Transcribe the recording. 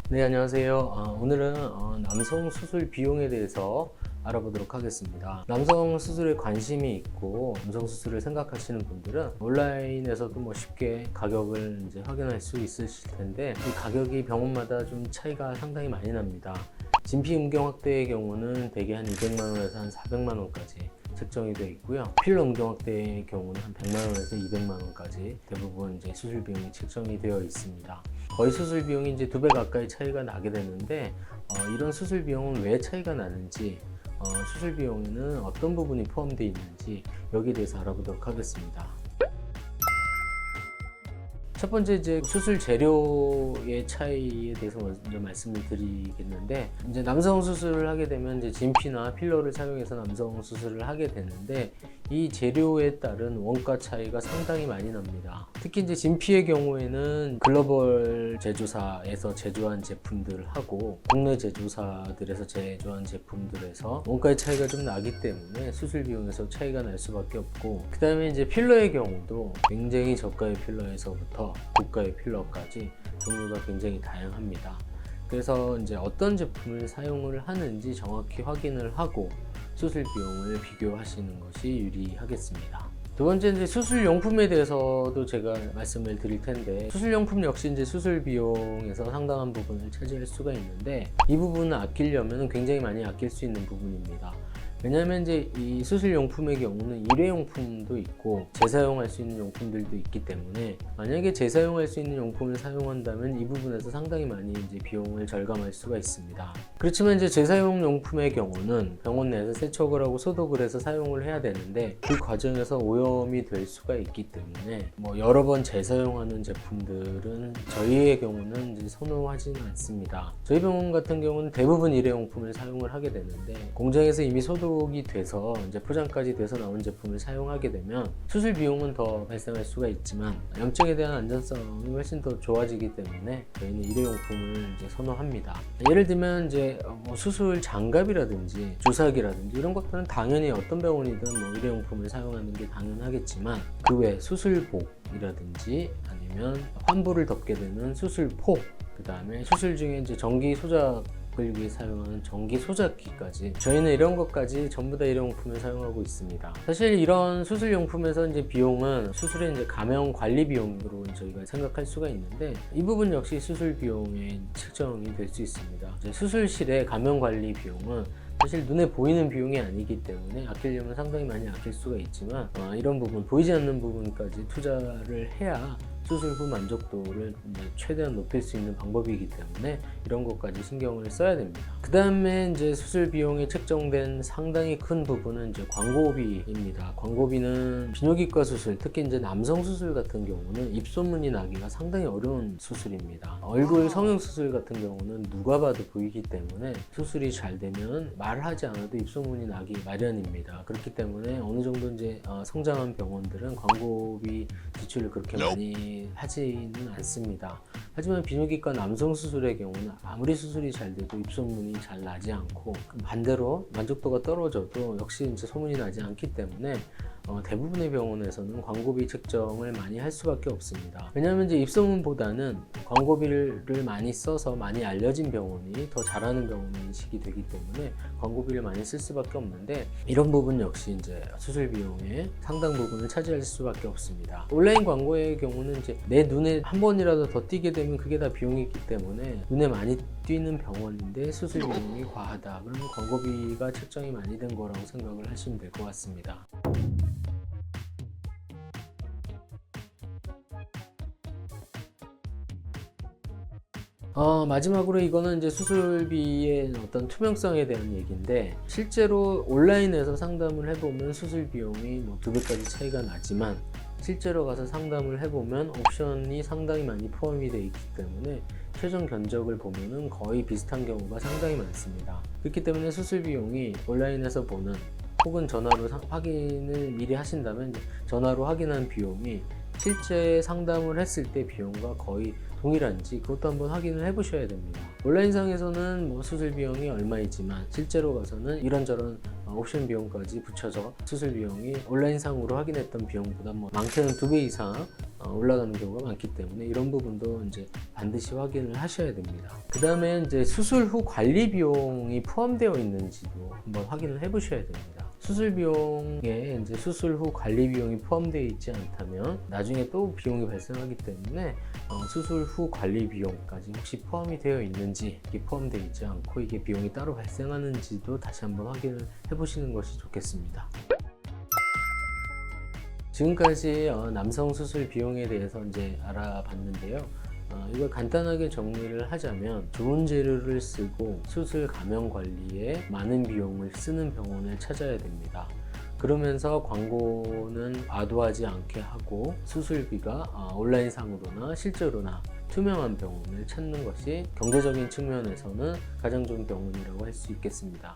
네, 안녕하세요. 오늘은 남성 수술 비용에 대해서 알아보도록 하겠습니다. 남성 수술에 관심이 있고 남성 수술을 생각하시는 분들은 온라인에서도 쉽게 가격을 이제 확인할 수 있으실 텐데, 이 가격이 병원마다 좀 차이가 상당히 많이 납니다. 진피 음경 확대의 경우는 대개 한 200만 원에서 한 400만 원까지 책정이 되어 있고요. 필러 음경 확대의 경우는 한 100만 원에서 200만 원까지 대부분 이제 수술 비용이 책정이 되어 있습니다. 거의 수술 비용이 이제 2배 가까이 차이가 나게 되는데, 이런 수술 비용은 왜 차이가 나는지, 수술 비용에는 어떤 부분이 포함되어 있는지 여기에 대해서 알아보도록 하겠습니다. 첫 번째, 이제 수술 재료의 차이에 대해서 먼저 말씀을 드리겠는데, 이제 남성 수술을 하게 되면 이제 진피나 필러를 사용해서 남성 수술을 하게 되는데, 이 재료에 따른 원가 차이가 상당히 많이 납니다. 특히 이제 진피의 경우에는 글로벌 제조사에서 제조한 제품들하고 국내 제조사들에서 제조한 제품들에서 원가의 차이가 좀 나기 때문에 수술 비용에서 차이가 날 수밖에 없고, 그 다음에 이제 필러의 경우도 굉장히 저가의 필러에서부터 고가의 필러까지 종류가 굉장히 다양합니다. 그래서 이제 어떤 제품을 사용을 하는지 정확히 확인을 하고 수술 비용을 비교하시는 것이 유리하겠습니다. 두 번째, 이제 수술용품에 대해서도 제가 말씀을 드릴 텐데, 수술용품 역시 이제 수술 비용에서 상당한 부분을 차지할 수가 있는데, 이 부분을 아끼려면 굉장히 많이 아낄 수 있는 부분입니다. 왜냐하면 이제 이 수술용품의 경우는 일회용품도 있고 재사용할 수 있는 용품들도 있기 때문에, 만약에 재사용할 수 있는 용품을 사용한다면 이 부분에서 상당히 많이 이제 비용을 절감할 수가 있습니다. 그렇지만 이제 재사용 용품의 경우는 병원 내에서 세척을 하고 소독을 해서 사용을 해야 되는데, 그 과정에서 오염이 될 수가 있기 때문에 여러 번 재사용하는 제품들은 저희의 경우는 이제 선호하지는 않습니다. 저희 병원 같은 경우는 대부분 일회용품을 사용을 하게 되는데, 공장에서 이미 소독이 돼서 이제 포장까지 돼서 나온 제품을 사용하게 되면 수술 비용은 더 발생할 수가 있지만 염증에 대한 안전성이 훨씬 더 좋아지기 때문에 저희는 일회용품을 이제 선호합니다. 예를 들면 이제 수술 장갑이라든지 주사기라든지 이런 것들은 당연히 어떤 병원이든 일회용품을 사용하는 게 당연하겠지만, 그 외 수술복이라든지 아니면 환부를 덮게 되는 수술포, 그 다음에 수술 중에 이제 전기 소작 을 위해 사용하는 전기 소작기까지, 저희는 이런 것까지 전부 다 일회용품을 사용하고 있습니다. 사실 이런 수술용품에서 이제 비용은 수술의 이제 감염 관리 비용으로 저희가 생각할 수가 있는데, 이 부분 역시 수술 비용에 책정이 될 수 있습니다. 이제 수술실의 감염 관리 비용은 사실 눈에 보이는 비용이 아니기 때문에 아끼려면 상당히 많이 아낄 수가 있지만, 이런 부분, 보이지 않는 부분까지 투자를 해야 수술 후 만족도를 최대한 높일 수 있는 방법이기 때문에 이런 것까지 신경을 써야 됩니다. 그 다음에 이제 수술 비용에 책정된 상당히 큰 부분은 이제 광고비입니다. 광고비는 비뇨기과 수술, 특히 이제 남성 수술 같은 경우는 입소문이 나기가 상당히 어려운 수술입니다. 얼굴 성형 수술 같은 경우는 누가 봐도 보이기 때문에 수술이 잘 되면 말하지 않아도 입소문이 나기 마련입니다. 그렇기 때문에 어느 정도 이제 성장한 병원들은 광고비 지출을 그렇게 많이 하지는 않습니다. 하지만 비뇨기과 남성 수술의 경우는 아무리 수술이 잘 돼도 입소문이 잘 나지 않고, 반대로 만족도가 떨어져도 역시 이제 소문이 나지 않기 때문에 대부분의 병원에서는 광고비 책정을 많이 할 수밖에 없습니다. 왜냐하면 이제 입소문보다는 광고비를 많이 써서 많이 알려진 병원이 더 잘하는 병원이시기 되기 때문에 광고비를 많이 쓸 수밖에 없는데, 이런 부분 역시 이제 수술 비용의 상당 부분을 차지할 수밖에 없습니다. 온라인 광고의 경우는 이제 내 눈에 한 번이라도 더 띄게 되면 그게 다 비용이기 때문에 눈에 많이 띄는 병원인데 수술 비용이 과하다, 그러면 광고비가 책정이 많이 된 거라고 생각을 하시면 될 것 같습니다. 마지막으로 이거는 이제 수술비의 어떤 투명성에 대한 얘기인데, 실제로 온라인에서 상담을 해보면 수술 비용이 2배까지 차이가 나지만, 실제로 가서 상담을 해보면 옵션이 상당히 많이 포함이 되어 있기 때문에 최종 견적을 보면은 거의 비슷한 경우가 상당히 많습니다. 그렇기 때문에 수술 비용이 온라인에서 보는, 혹은 전화로 확인을 미리 하신다면 전화로 확인한 비용이 실제 상담을 했을 때 비용과 거의 동일한지 그것도 한번 확인을 해보셔야 됩니다. 온라인상에서는 뭐 수술 비용이 얼마이지만 실제로 가서는 이런저런 옵션 비용까지 붙여서 수술 비용이 온라인상으로 확인했던 비용보다 뭐 많게는 2배 이상 올라가는 경우가 많기 때문에 이런 부분도 이제 반드시 확인을 하셔야 됩니다. 그 다음에 이제 수술 후 관리 비용이 포함되어 있는지도 한번 확인을 해 보셔야 됩니다. 수술 비용에 이제 수술 후 관리 비용이 포함되어 있지 않다면 나중에 또 비용이 발생하기 때문에 수술 후 관리 비용까지 혹시 포함이 되어 있는지, 이게 포함되어 있지 않고 이게 비용이 따로 발생하는지도 다시 한번 확인을 해 보시는 것이 좋겠습니다. 지금까지 남성 수술 비용에 대해서 이제 알아봤는데요. 이걸 간단하게 정리를 하자면 좋은 재료를 쓰고 수술 감염 관리에 많은 비용을 쓰는 병원을 찾아야 됩니다. 그러면서 광고는 과도하지 않게 하고 수술비가 온라인상으로나 실제로나 투명한 병원을 찾는 것이 경제적인 측면에서는 가장 좋은 병원이라고 할 수 있겠습니다.